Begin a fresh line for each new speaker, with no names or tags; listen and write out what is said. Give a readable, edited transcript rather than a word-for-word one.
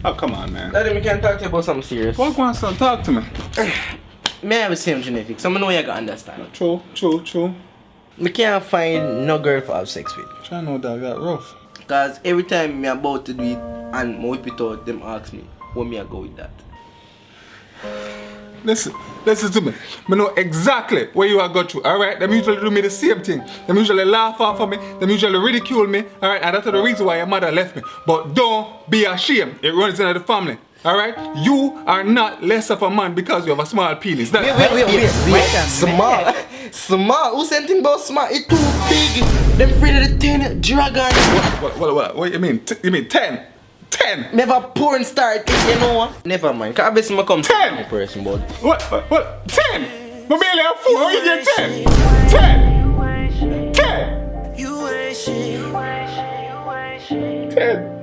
Oh, come on, man.
Daddy, we can talk to you about something serious.
What going son? Talk to me.
Me have the same genetics, so I know you can understand.
True.
Me can't find no girl to have sex with.
Try know that rough.
Cause every time me about to do it and me whip it out, them ask me, what me I go with that?
Listen to me. I know exactly where you are go through, alright? Them usually do me the same thing. Them usually laugh off of me. Them usually ridicule me, alright? And that's the reason why your mother left me. But don't be ashamed. It runs in the family, alright? You are not less of a man because you have a small penis.
Wait. Small? Who said anything about small? It's too big. Them afraid of the 10 dragon.
What you mean? You mean 10? 10?
Never porn star, you know what? Never mind. Cause obviously I come
10
to the person, but
What? 10? I barely have 4. How you get 10? 10? 10? 10?